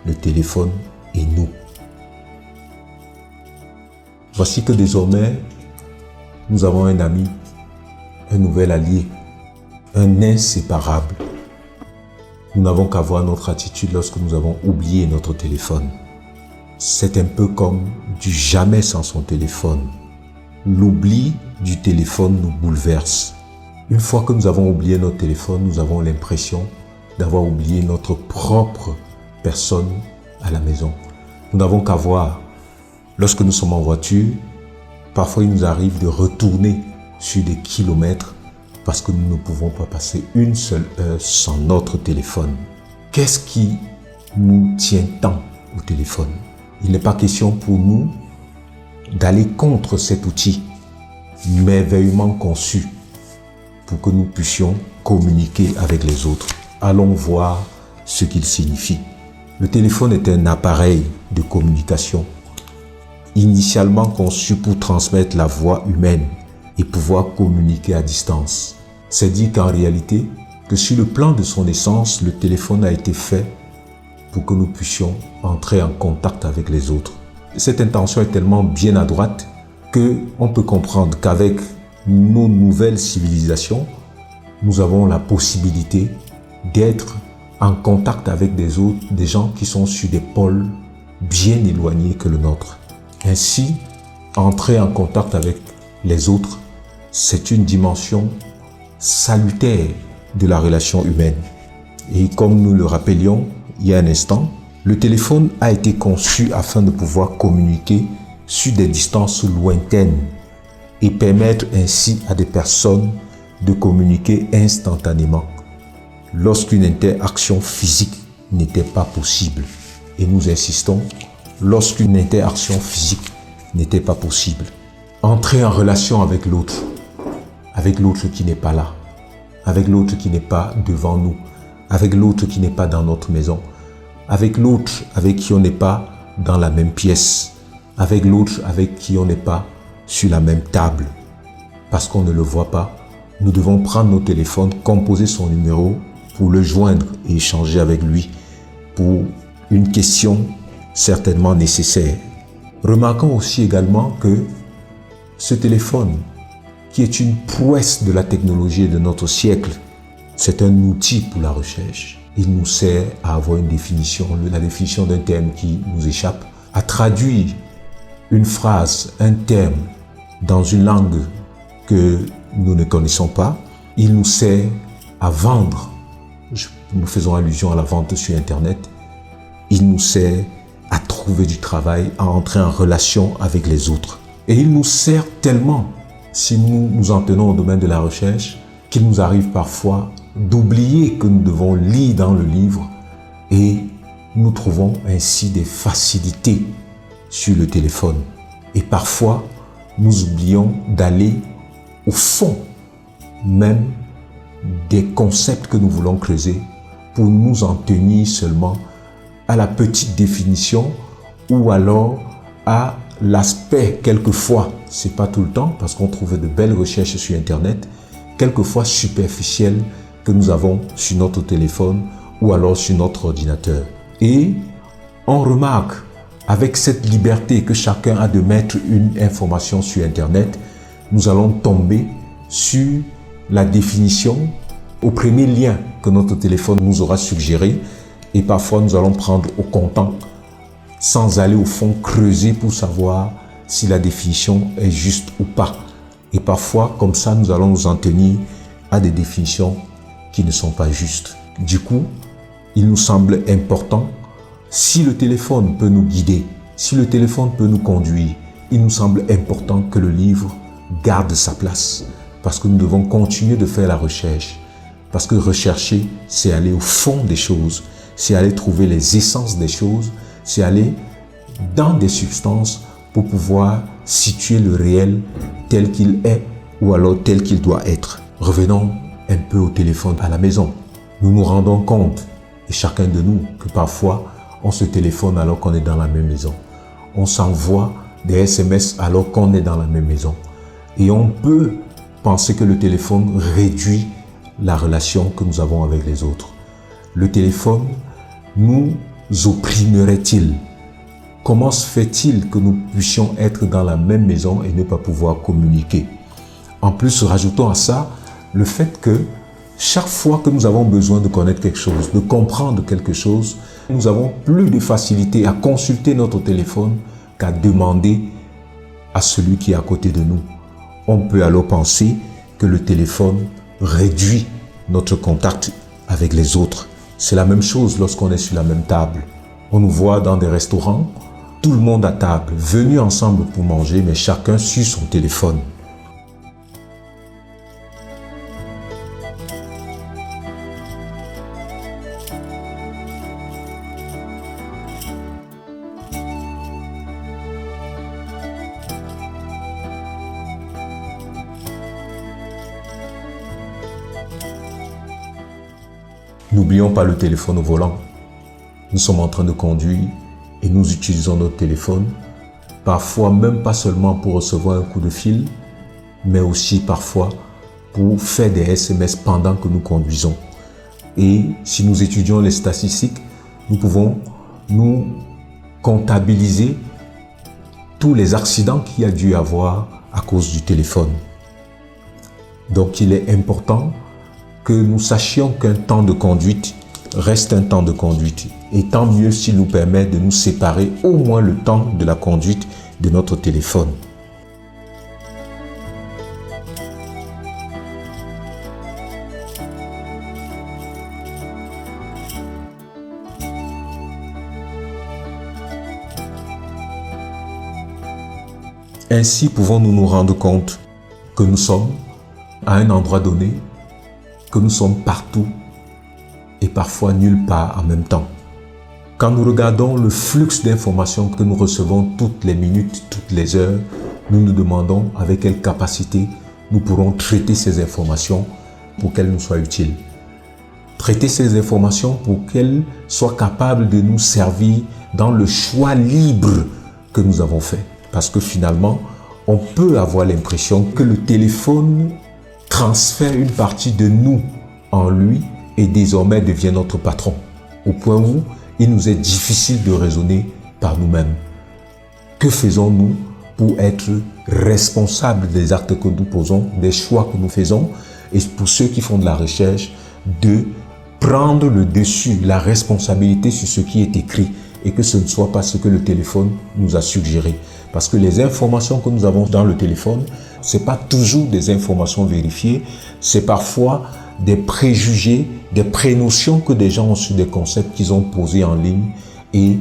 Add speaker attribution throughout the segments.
Speaker 1: le téléphone et nous. Voici que désormais, nous avons un ami, un nouvel allié, un inséparable. Nous n'avons qu'à voir notre attitude lorsque nous avons oublié notre téléphone. C'est un peu comme du jamais sans son téléphone. L'oubli du téléphone nous bouleverse. Une fois que nous avons oublié notre téléphone, nous avons l'impression d'avoir oublié notre propre personne à la maison. Nous n'avons qu'à voir, lorsque nous sommes en voiture, parfois il nous arrive de retourner sur des kilomètres parce que nous ne pouvons pas passer une seule heure sans notre téléphone. Qu'est-ce qui nous tient tant au téléphone? Il n'est pas question pour nous d'aller contre cet outil merveilleusement conçu pour que nous puissions communiquer avec les autres. Allons voir ce qu'il signifie. Le téléphone est un appareil de communication initialement conçu pour transmettre la voix humaine et pouvoir communiquer à distance. C'est dire qu'en réalité, que sur le plan de son essence, le téléphone a été fait pour que nous puissions entrer en contact avec les autres. Cette intention est tellement bien à droite qu'on peut comprendre qu'avec nos nouvelles civilisations, nous avons la possibilité d'être en contact avec des autres, des gens qui sont sur des pôles bien éloignés que le nôtre. Ainsi, entrer en contact avec les autres, c'est une dimension salutaire de la relation humaine. Et comme nous le rappelions il y a un instant, le téléphone a été conçu afin de pouvoir communiquer sur des distances lointaines et permettre ainsi à des personnes de communiquer instantanément lorsqu'une interaction physique n'était pas possible. Et nous insistons, lorsqu'une interaction physique n'était pas possible. Entrer en relation avec l'autre qui n'est pas là, avec l'autre qui n'est pas devant nous, avec l'autre qui n'est pas dans notre maison, avec l'autre avec qui on n'est pas dans la même pièce, avec l'autre avec qui on n'est pas sur la même table. Parce qu'on ne le voit pas, nous devons prendre nos téléphones, composer son numéro pour le joindre et échanger avec lui pour une question certainement nécessaire. Remarquons aussi également que ce téléphone, qui est une prouesse de la technologie et de notre siècle, c'est un outil pour la recherche. Il nous sert à avoir une définition, la définition d'un terme qui nous échappe, à traduire une phrase, un terme dans une langue que nous ne connaissons pas. Il nous sert à vendre. Nous faisons allusion à la vente sur Internet. Il nous sert à trouver du travail, à entrer en relation avec les autres. Et il nous sert tellement, si nous nous en tenons au domaine de la recherche, qu'il nous arrive parfois d'oublier que nous devons lire dans le livre et nous trouvons ainsi des facilités sur le téléphone. Et parfois, nous oublions d'aller au fond même des concepts que nous voulons creuser pour nous en tenir seulement à la petite définition ou alors à l'aspect quelquefois, c'est pas tout le temps parce qu'on trouve de belles recherches sur Internet, quelquefois superficielles que nous avons sur notre téléphone ou alors sur notre ordinateur. Et on remarque avec cette liberté que chacun a de mettre une information sur Internet, nous allons tomber sur la définition au premier lien que notre téléphone nous aura suggéré et parfois nous allons prendre au comptant sans aller au fond creuser pour savoir si la définition est juste ou pas. Et parfois, comme ça, nous allons nous en tenir à des définitions qui ne sont pas justes. Du coup, il nous semble important, si le téléphone peut nous guider, si le téléphone peut nous conduire, il nous semble important que le livre garde sa place. Parce que nous devons continuer de faire la recherche. Parce que rechercher, c'est aller au fond des choses, c'est aller trouver les essences des choses, c'est aller dans des substances pour pouvoir situer le réel tel qu'il est ou alors tel qu'il doit être. Revenons un peu au téléphone à la maison. Nous nous rendons compte, et chacun de nous, que parfois on se téléphone alors qu'on est dans la même maison. On s'envoie des SMS alors qu'on est dans la même maison. Et on peut penser que le téléphone réduit la relation que nous avons avec les autres. Le téléphone nous opprimerait-il? Comment se fait-il que nous puissions être dans la même maison et ne pas pouvoir communiquer? En plus, rajoutons à ça le fait que chaque fois que nous avons besoin de connaître quelque chose, de comprendre quelque chose, nous avons plus de facilité à consulter notre téléphone qu'à demander à celui qui est à côté de nous. On peut alors penser que le téléphone réduit notre contact avec les autres. C'est la même chose lorsqu'on est sur la même table. On nous voit dans des restaurants, tout le monde à table, venus ensemble pour manger, mais chacun sur son téléphone. N'oublions pas le téléphone au volant. Nous sommes en train de conduire et nous utilisons notre téléphone, parfois même pas seulement pour recevoir un coup de fil, mais aussi parfois pour faire des SMS pendant que nous conduisons. Et si nous étudions les statistiques, nous pouvons nous comptabiliser tous les accidents qu'il y a dû avoir à cause du téléphone. Donc il est important que nous sachions qu'un temps de conduite reste un temps de conduite. Et tant mieux s'il nous permet de nous séparer au moins le temps de la conduite de notre téléphone. Ainsi pouvons-nous nous rendre compte que nous sommes à un endroit donné, que nous sommes partout et parfois nulle part en même temps. Quand nous regardons le flux d'informations que nous recevons toutes les minutes, toutes les heures, nous nous demandons avec quelle capacité nous pourrons traiter ces informations pour qu'elles nous soient utiles. Traiter ces informations pour qu'elles soient capables de nous servir dans le choix libre que nous avons fait. Parce que finalement, on peut avoir l'impression que le téléphone transfère une partie de nous en lui et désormais devient notre patron, au point où il nous est difficile de raisonner par nous-mêmes. Que faisons-nous pour être responsables des actes que nous posons, des choix que nous faisons, et pour ceux qui font de la recherche, de prendre le dessus, la responsabilité sur ce qui est écrit et que ce ne soit pas ce que le téléphone nous a suggéré. Parce que les informations que nous avons dans le téléphone, ce n'est pas toujours des informations vérifiées, c'est parfois des préjugés, des prénotions que des gens ont sur des concepts qu'ils ont posés en ligne et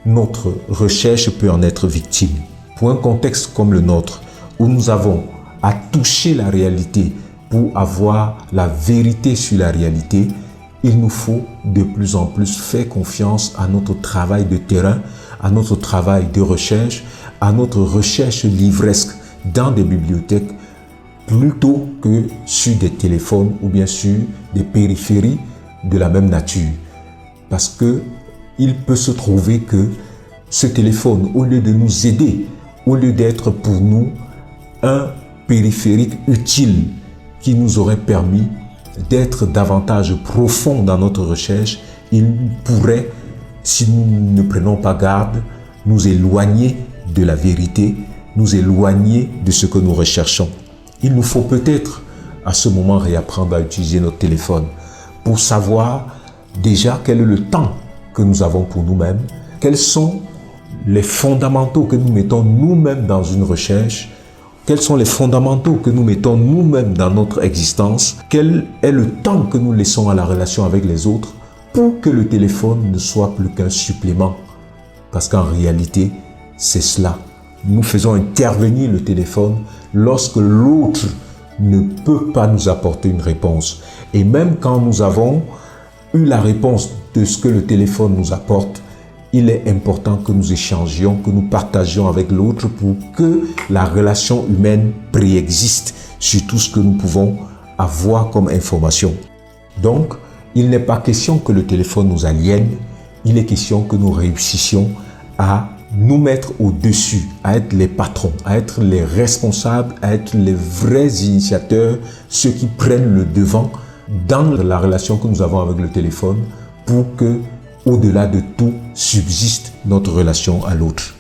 Speaker 1: notre recherche peut en être victime. Pour un contexte comme le nôtre, où nous avons à toucher la réalité pour avoir la vérité sur la réalité, il nous faut de plus en plus faire confiance à notre travail de terrain, à notre travail de recherche, à notre recherche livresque dans des bibliothèques plutôt que sur des téléphones ou bien sur des périphéries de la même nature. Parce que il peut se trouver que ce téléphone, au lieu de nous aider, au lieu d'être pour nous un périphérique utile qui nous aurait permis d'être davantage profond dans notre recherche, il pourrait, si nous ne prenons pas garde, nous éloigner de la vérité, nous éloigner de ce que nous recherchons. Il nous faut peut-être à ce moment réapprendre à utiliser notre téléphone pour savoir déjà quel est le temps que nous avons pour nous-mêmes, quels sont les fondamentaux que nous mettons nous-mêmes dans une recherche, quels sont les fondamentaux que nous mettons nous-mêmes dans notre existence, quel est le temps que nous laissons à la relation avec les autres pour que le téléphone ne soit plus qu'un supplément. Parce qu'en réalité, c'est cela. Nous faisons intervenir le téléphone lorsque l'autre ne peut pas nous apporter une réponse. Et même quand nous avons eu la réponse de ce que le téléphone nous apporte, il est important que nous échangions, que nous partagions avec l'autre pour que la relation humaine préexiste sur tout ce que nous pouvons avoir comme information. Donc, il n'est pas question que le téléphone nous aliène, il est question que nous réussissions à nous mettre au-dessus, à être les patrons, à être les responsables, à être les vrais initiateurs, ceux qui prennent le devant dans la relation que nous avons avec le téléphone pour que au-delà de tout subsiste notre relation à l'autre.